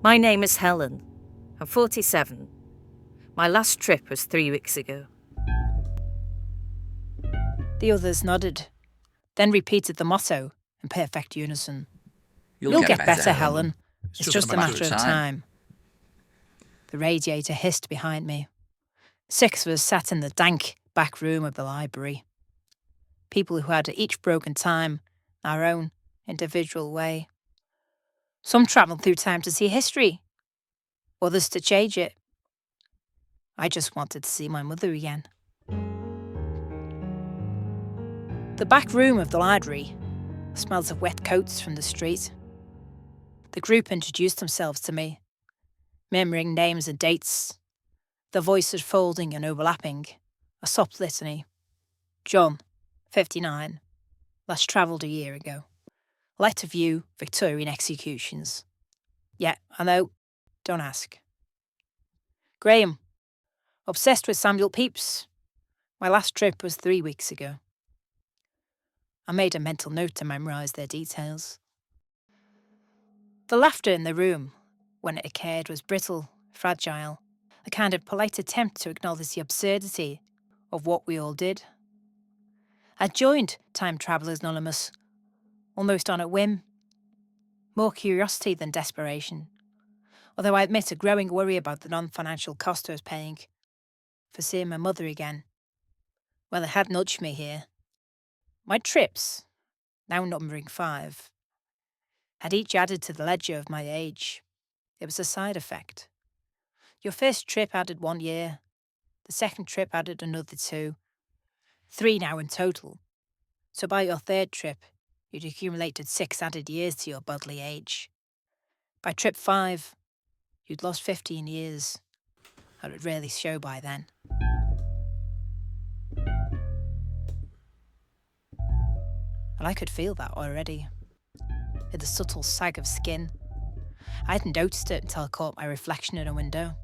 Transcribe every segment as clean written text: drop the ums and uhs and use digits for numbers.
My name is Helen. I'm 47. My last trip was 3 weeks ago. The others nodded, then repeated the motto in perfect unison. You'll Get better, Helen. It's just a matter of time. time. The radiator hissed behind me. 6 of us sat in the dank back room of the library. People who had each broken time our own individual way. Some travelled through time to see history, others to change it. I just wanted to see my mother again. The back room of the library smelled of wet coats from the street. The group introduced themselves to me, murmuring names and dates, their voices folding and overlapping, a soft litany. John, 59, last travelled a year ago. Letter view, Victorian executions. Yeah, I know, don't ask. Graham, obsessed with Samuel Pepys. My last trip was 3 weeks ago. I made a mental note to memorise their details. The laughter in the room, when it occurred, was brittle, fragile, a kind of polite attempt to acknowledge the absurdity of what we all did. I joined Time Travellers Anonymous, almost on a whim. More curiosity than desperation, although I admit a growing worry about the non-financial cost I was paying for seeing my mother again. Well, it had nudged me here. My trips, now numbering 5, had each added to the ledger of my age. It was a side effect. Your first trip added 1 year, the second trip added another 2, 3 now in total. So by your third trip, you'd accumulated 6 added years to your bodily age. By trip 5, you'd lost 15 years. I would rarely show by then. And I could feel that already, in the subtle sag of skin. I hadn't noticed it until I caught my reflection in a window.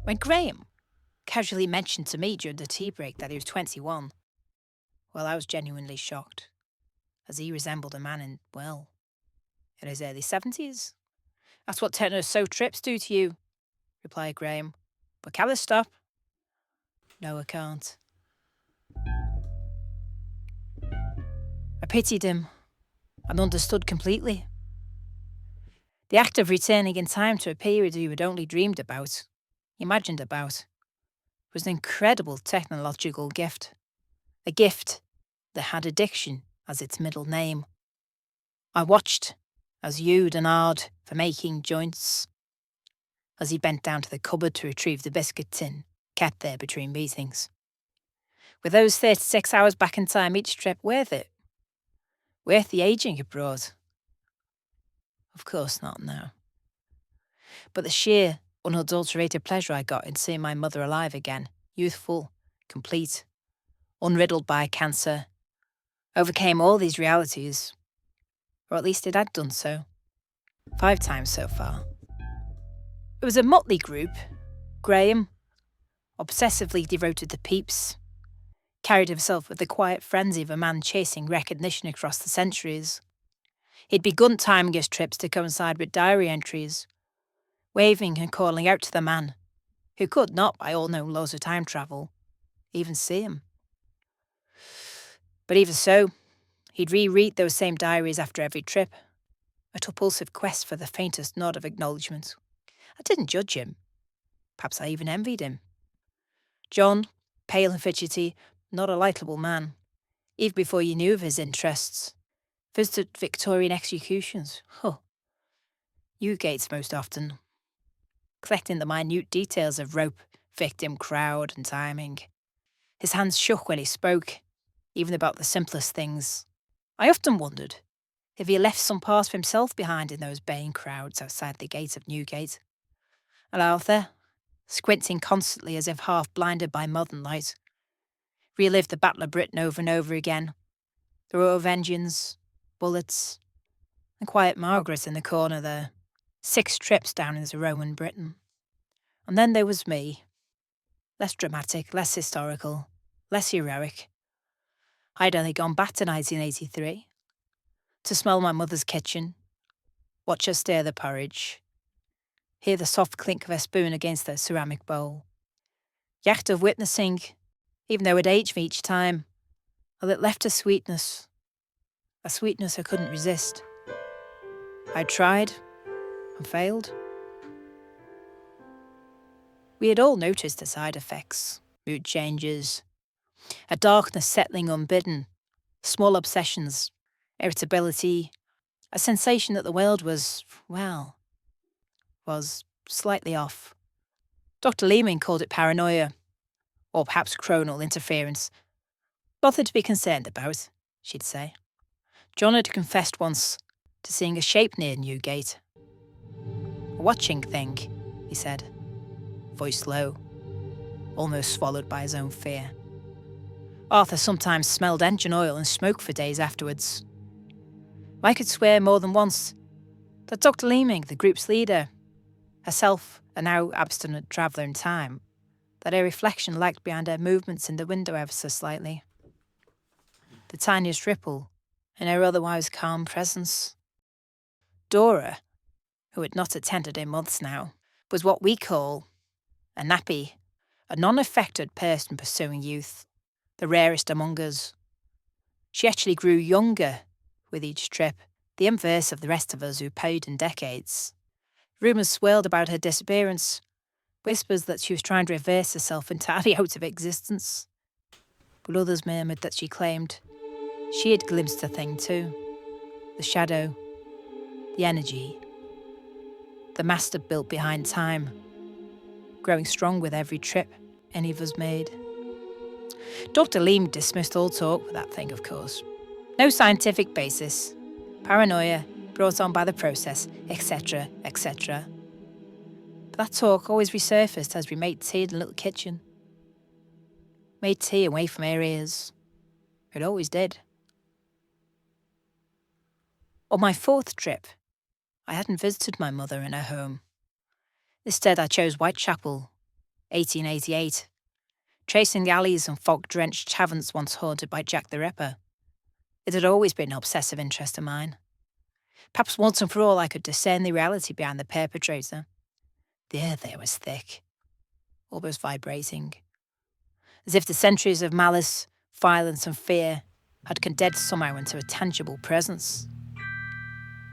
When Graham casually mentioned to me during the tea break that he was 21, well, I was genuinely shocked, as he resembled a man in his early 70s. That's what 10 or so trips do to you, replied Graham. But can I stop? No, I can't. I pitied him and understood completely. The act of returning in time to a period you had only dreamed about, imagined about, was an incredible technological gift. A gift that had addiction as its middle name. I watched as Yu'd and Ard for making joints, as he bent down to the cupboard to retrieve the biscuit tin kept there between meetings. With those 36 hours back in time each trip worth it? Worth the aging it brought? Of course not now. But the sheer, unadulterated pleasure I got in seeing my mother alive again, youthful, complete, unriddled by cancer, overcame all these realities, or at least it had done so, 5 times so far. It was a motley group. Graham, obsessively devoted to Pepys, carried himself with the quiet frenzy of a man chasing recognition across the centuries. He'd begun timing his trips to coincide with diary entries, waving and calling out to the man, who could not, by all known laws of time travel, even see him. But even so, he'd reread those same diaries after every trip, a repulsive quest for the faintest nod of acknowledgement. I didn't judge him. Perhaps I even envied him. John, pale and fidgety, not a likeable man, even before you knew of his interests, visited Victorian executions. Gates most often, collecting the minute details of rope, victim, crowd, and timing. His hands shook when he spoke, even about the simplest things. I often wondered if he left some part of himself behind in those baying crowds outside the gate of Newgate. And Arthur, squinting constantly as if half blinded by modern light, relived the Battle of Britain over and over again. The row of engines, bullets, and quiet Margaret in the corner there. 6 trips down into Roman Britain. And then there was me. Less dramatic, less historical, less heroic. I'd only gone back to 1983 to smell my mother's kitchen, watch her stir the porridge, hear the soft clink of her spoon against her ceramic bowl. The act of witnessing, even though it aged me each time, well, it left a sweetness I couldn't resist. I tried and failed. We had all noticed the side effects, mood changes, a darkness settling unbidden, small obsessions, irritability, a sensation that the world was slightly off. Dr. Lehman called it paranoia, or perhaps chronal interference. Nothing to be concerned about, she'd say. John had confessed once to seeing a shape near Newgate. A watching thing, he said, voice low, almost swallowed by his own fear. Arthur sometimes smelled engine oil and smoke for days afterwards. I could swear more than once that Dr. Leeming, the group's leader, herself a now abstinent traveller in time, that her reflection lagged behind her movements in the window ever so slightly. The tiniest ripple in her otherwise calm presence. Dora, who had not attended in months now, was what we call a nappy, a non-affected person pursuing youth, the rarest among us. She actually grew younger with each trip, the inverse of the rest of us who paid in decades. Rumours swirled about her disappearance, whispers that she was trying to reverse herself entirely out of existence. But others murmured that she claimed she had glimpsed a thing too. The shadow, the energy, the master built behind time, growing strong with every trip any of us made. Dr. Leem dismissed all talk with that thing, of course. No scientific basis, paranoia brought on by the process, etc., etc. But that talk always resurfaced as we made tea in the little kitchen. Made tea away from her ears. It always did. On my fourth trip, I hadn't visited my mother in her home. Instead, I chose Whitechapel, 1888, tracing the alleys and fog-drenched taverns once haunted by Jack the Ripper. It had always been an obsessive interest of mine. Perhaps once and for all I could discern the reality behind the perpetrator. The air there was thick, almost vibrating, as if the centuries of malice, violence and fear had condensed somehow into a tangible presence.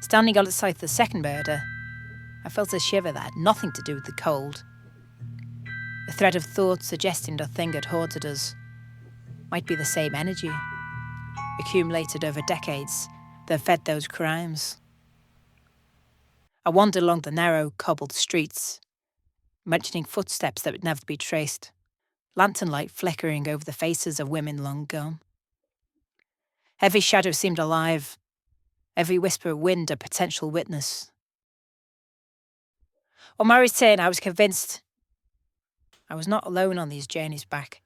Standing on the site of the second murder, I felt a shiver that had nothing to do with the cold. A thread of thought suggesting the thing had haunted us might be the same energy, accumulated over decades, that fed those crimes. I wandered along the narrow, cobbled streets, imagining footsteps that would never be traced, lantern light flickering over the faces of women long gone. Every shadow seemed alive, every whisper of wind a potential witness. On my return, I was convinced I was not alone on these journeys back.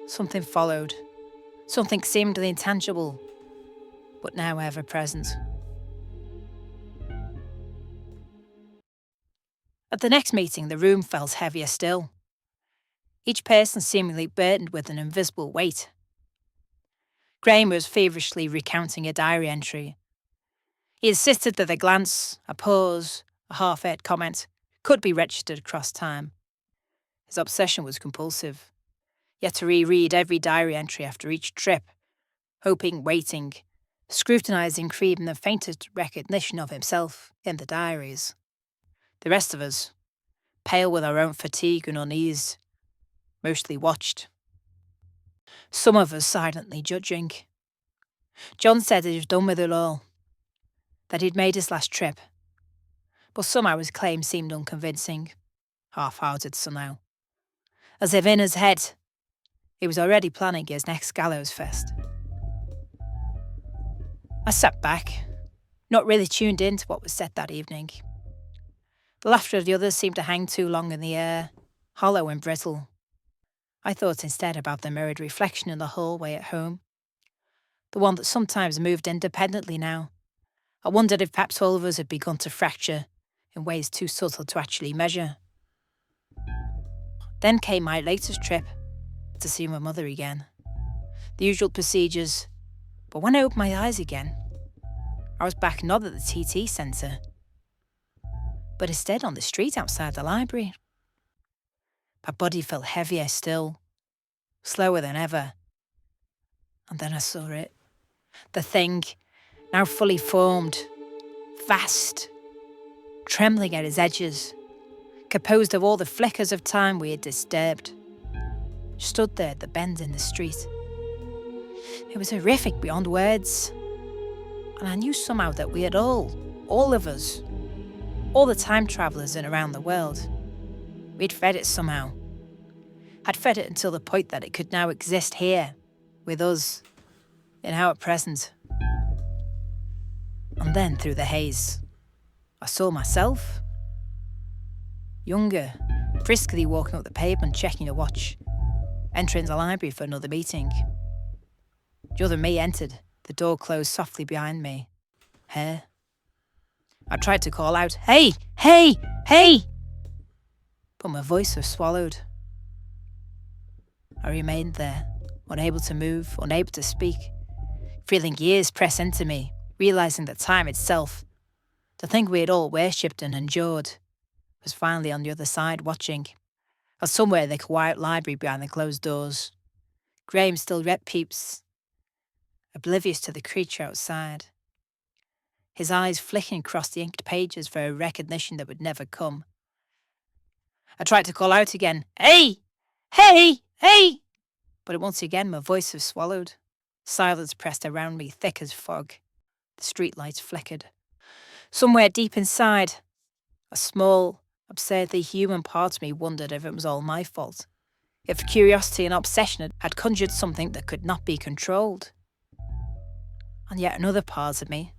Something followed, something seemingly intangible, but now ever-present. At the next meeting, the room felt heavier still, each person seemingly burdened with an invisible weight. Graham was feverishly recounting a diary entry. He insisted that a glance, a pause, a half-heard comment could be registered across time. His obsession was compulsive. He had to reread every diary entry after each trip, hoping, waiting, scrutinising for even the faintest recognition of himself in the diaries. The rest of us, pale with our own fatigue and unease, mostly watched. Some of us silently judging. John said that he was done with it all, that he'd made his last trip, but somehow his claim seemed unconvincing, half-hearted somehow, as if in his head he was already planning his next gallows fest. I sat back, not really tuned in to what was said that evening. The laughter of the others seemed to hang too long in the air, hollow and brittle. I thought instead about the mirrored reflection in the hallway at home, the one that sometimes moved independently now. I wondered if perhaps all of us had begun to fracture in ways too subtle to actually measure. Then came my latest trip, to see my mother again. The usual procedures, but when I opened my eyes again, I was back not at the TT centre, but instead on the street outside the library. My body felt heavier still, slower than ever. And then I saw it. The thing, now fully formed, vast, trembling at its edges, composed of all the flickers of time we had disturbed, stood there at the bend in the street. It was horrific beyond words. And I knew somehow that we had all of us, all the time travellers in around the world, we'd fed it somehow. Had fed it until the point that it could now exist here, with us, in our present. And then through the haze, I saw myself, younger, briskly walking up the pavement, checking a watch, entering the library for another meeting. The other me entered, the door closed softly behind me. Hair. I tried to call out, "Hey! Hey! Hey!" but my voice was swallowed. I remained there, unable to move, unable to speak, feeling years press into me, realising that time itself, the thing we had all worshipped and endured, was finally on the other side watching, or somewhere in the quiet library behind the closed doors. Graham still read Pepys, oblivious to the creature outside, his eyes flicking across the inked pages for a recognition that would never come. I tried to call out again, "Hey! Hey! Hey!" but once again my voice was swallowed. Silence pressed around me, thick as fog. The streetlights flickered. Somewhere deep inside, a small, absurdly human part of me wondered if it was all my fault, if curiosity and obsession had conjured something that could not be controlled. And yet another part of me,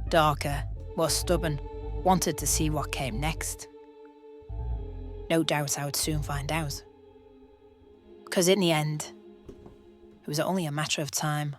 darker, more stubborn, wanted to see what came next. No doubt I would soon find out. Because in the end, it was only a matter of time.